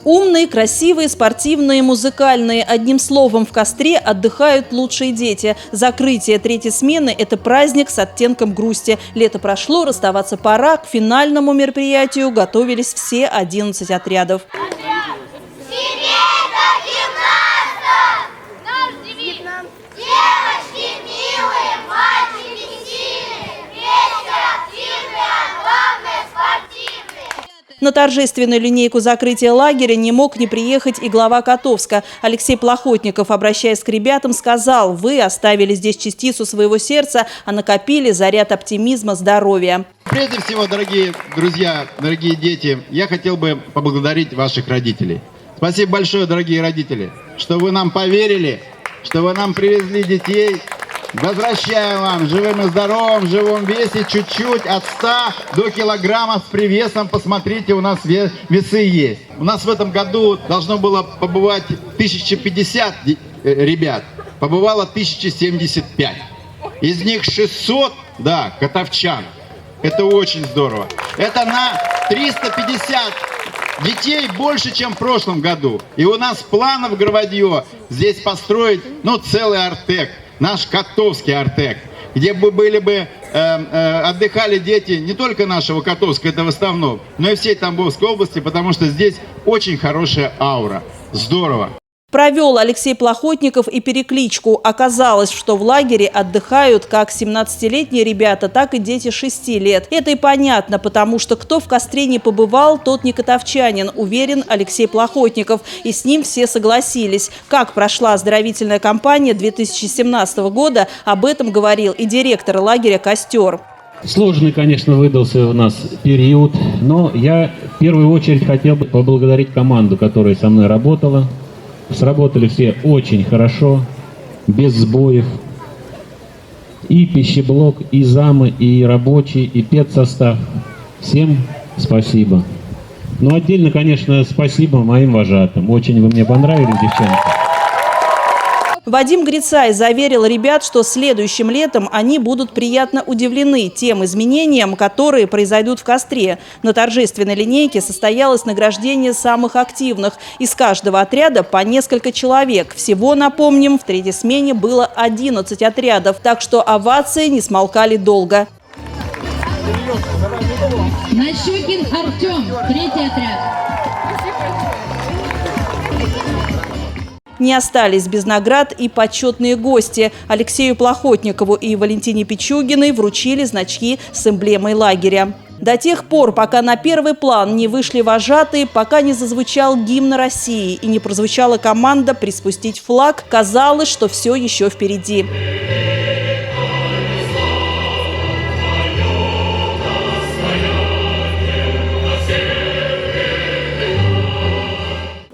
Умные, красивые, спортивные, музыкальные. Одним словом, в Костре отдыхают лучшие дети. Закрытие третьей смены – это праздник с оттенком грусти. Лето прошло, расставаться пора. К финальному мероприятию готовились все 11 отрядов. На торжественную линейку закрытия лагеря не мог не приехать и глава Котовска. Алексей Плохотников, обращаясь к ребятам, сказал: «Вы оставили здесь частицу своего сердца, а накопили заряд оптимизма, здоровья». Прежде всего, дорогие друзья, дорогие дети, я хотел бы поблагодарить ваших родителей. Спасибо большое, дорогие родители, что вы нам поверили, что вы нам привезли детей. Возвращаю вам живым и здоровым, в живом весе, чуть-чуть от 100 до килограммов с привесом. Посмотрите, у нас весы есть. У нас в этом году должно было побывать 1050 ребят, побывало 1075. Из них 600, котовчан. Это очень здорово. Это на 350 детей больше, чем в прошлом году. И у нас планов Гроводье здесь построить, целый Артек. Наш Котовский Артек, где отдыхали дети не только нашего Котовска, это в основном, но и всей Тамбовской области, потому что здесь очень хорошая аура. Здорово. Провел Алексей Плохотников и перекличку. Оказалось, что в лагере отдыхают как 17-летние ребята, так и дети 6 лет. Это и понятно, потому что кто в Костре не побывал, тот не котовчанин, уверен Алексей Плохотников. И с ним все согласились. Как прошла оздоровительная кампания 2017 года, об этом говорил и директор лагеря «Костер». Сложный, конечно, выдался у нас период, но я в первую очередь хотел бы поблагодарить команду, которая со мной работала. Сработали все очень хорошо, без сбоев. И пищеблок, и замы, и рабочий, и педсостав. Всем спасибо. Ну, отдельно, конечно, спасибо моим вожатым. Очень вы мне понравились, девчонки. Вадим Грицай заверил ребят, что следующим летом они будут приятно удивлены тем изменениям, которые произойдут в Костре. На торжественной линейке состоялось награждение самых активных. Из каждого отряда по несколько человек. Всего, напомним, в третьей смене было 11 отрядов. Так что овации не смолкали долго. Нащекин Артем, третий отряд. Не остались без наград и почетные гости. Алексею Плохотникову и Валентине Пичугиной вручили значки с эмблемой лагеря. До тех пор, пока на первый план не вышли вожатые, пока не зазвучал гимн России и не прозвучала команда приспустить флаг, казалось, что все еще впереди.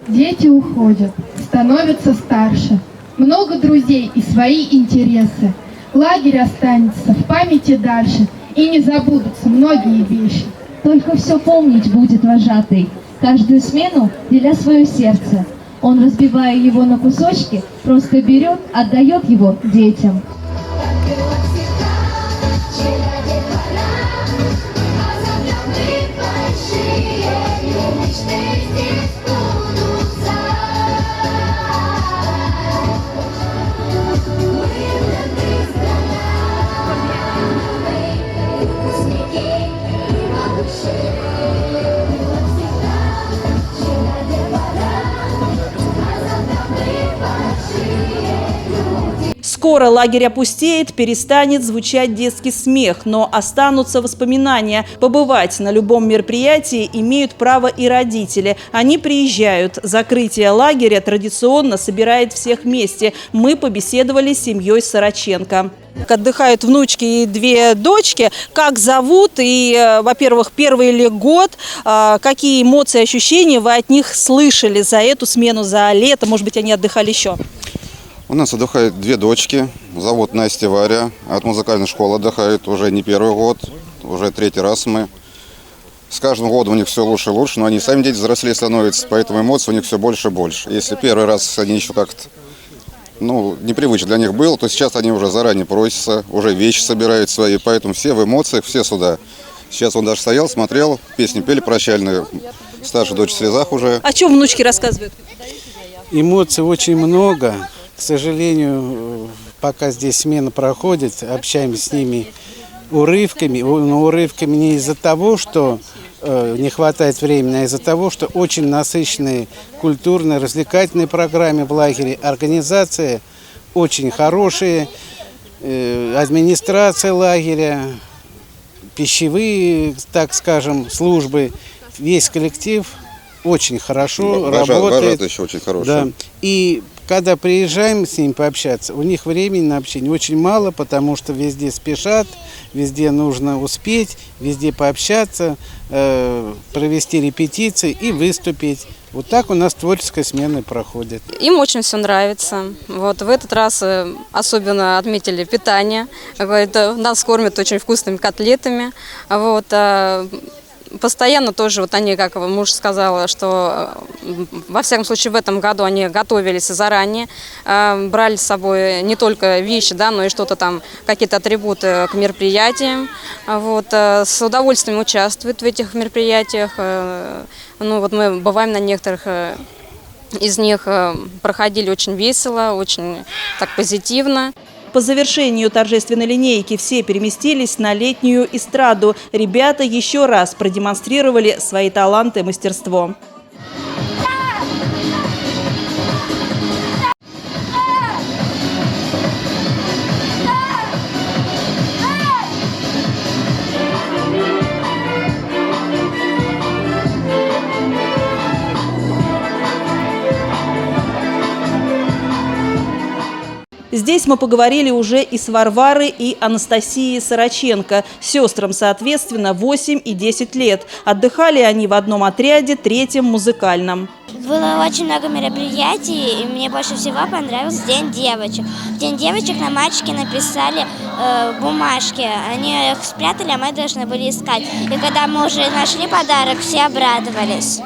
Дети уходят, становятся старше. Много друзей и свои интересы. Лагерь останется в памяти дальше, и не забудутся многие вещи. Только все помнить будет вожатый, каждую смену деля свое сердце. Он, разбивая его на кусочки, просто берет, отдает его детям. Скоро лагерь опустеет, перестанет звучать детский смех, но останутся воспоминания. Побывать на любом мероприятии имеют право и родители. Они приезжают. Закрытие лагеря традиционно собирает всех вместе. Мы побеседовали с семьей Сороченко. Отдыхают внучки и 2 дочки. Как зовут? И, во-первых, первый ли год? Какие эмоции, ощущения вы от них слышали за эту смену, за лето? Может быть, они отдыхали еще? У нас отдыхают 2 дочки, зовут Настя и Варя, от музыкальной школы отдыхают уже не первый год, уже 3-й раз мы. С каждым годом у них все лучше и лучше, но они сами дети взрослее становятся, поэтому эмоций у них все больше и больше. Если первый раз они еще как-то, непривычно для них было, то сейчас они уже заранее просятся, уже вещи собирают свои, поэтому все в эмоциях, все сюда. Сейчас он даже стоял, смотрел, песни пели прощальные. Старшая дочь в слезах уже. О чем внучки рассказывают? Эмоций очень много. К сожалению, пока здесь смена проходит, общаемся с ними урывками. Но урывками не из-за того, что не хватает времени, а из-за того, что очень насыщенные культурные, развлекательные программы в лагере, организация очень хорошие, администрация лагеря, пищевые, так скажем, службы, весь коллектив очень хорошо работает. Вожатые еще очень хорошие. Да. И когда приезжаем с ними пообщаться, у них времени на общение очень мало, потому что везде спешат, везде нужно успеть, везде пообщаться, провести репетиции и выступить. Вот так у нас творческая смена проходит. Им очень все нравится. Вот в этот раз особенно отметили питание. Говорит, нас кормят очень вкусными котлетами. Вот. Постоянно тоже, вот они, как муж сказал, что во всяком случае в этом году они готовились заранее, брали с собой не только вещи, да, но и что-то там, какие-то атрибуты к мероприятиям. Вот, с удовольствием участвуют в этих мероприятиях. Ну, вот мы бываем на некоторых из них, проходили очень весело, очень так позитивно. По завершению торжественной линейки все переместились на летнюю эстраду. Ребята еще раз продемонстрировали свои таланты и мастерство. Здесь мы поговорили уже и с Варварой, и Анастасией Сороченко. Сестрам, соответственно, 8 и 10 лет. Отдыхали они в одном отряде, третьем музыкальном. Было очень много мероприятий, и мне больше всего понравился День девочек. В День девочек на мальчики написали бумажки. Они их спрятали, а мы должны были искать. И когда мы уже нашли подарок, все обрадовались.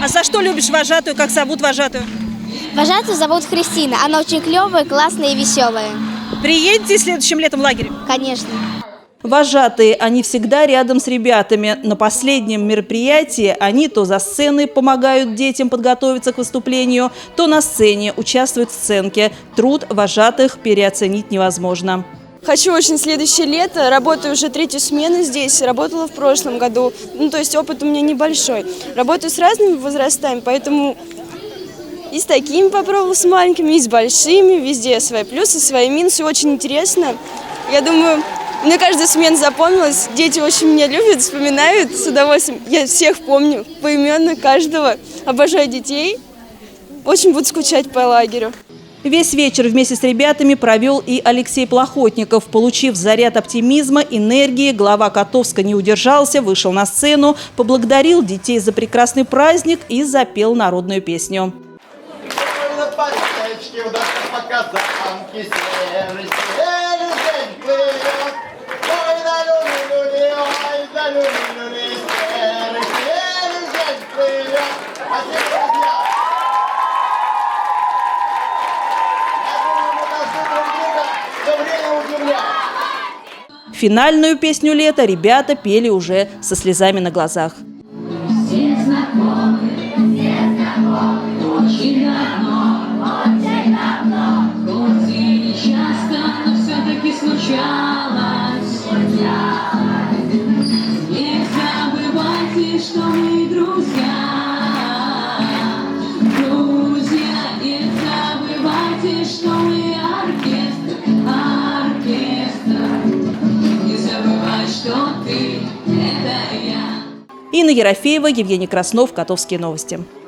А за что любишь вожатую? Как зовут вожатую? Вожатую зовут Христина. Она очень клевая, классная и веселая. Приедете следующим летом в лагерь? Конечно. Вожатые, они всегда рядом с ребятами. На последнем мероприятии они то за сценой помогают детям подготовиться к выступлению, то на сцене участвуют в сценке. Труд вожатых переоценить невозможно. Хочу очень следующее лето. Работаю уже 3-ю смену здесь. Работала в прошлом году. Ну, то есть опыт у меня небольшой. Работаю с разными возрастами, поэтому и с такими попробовала, с маленькими, и с большими. Везде свои плюсы, свои минусы. Очень интересно. Я думаю, мне каждая смена запомнилась. Дети очень меня любят, вспоминают с удовольствием. Я всех помню поименно, каждого. Обожаю детей. Очень буду скучать по лагерю. Весь вечер вместе с ребятами провел и Алексей Плохотников. Получив заряд оптимизма, энергии, глава Котовска не удержался, вышел на сцену, поблагодарил детей за прекрасный праздник и запел народную песню. Финальную песню лета ребята пели уже со слезами на глазах. Все знакомы, очень давно, хоть и не часто, но все-таки случалось. Не забывайте, что мы друзья, не забывайте, что мы оркестр. Не забывай, что ты — это я. Инна Ерофеева, Евгений Краснов, Котовские новости.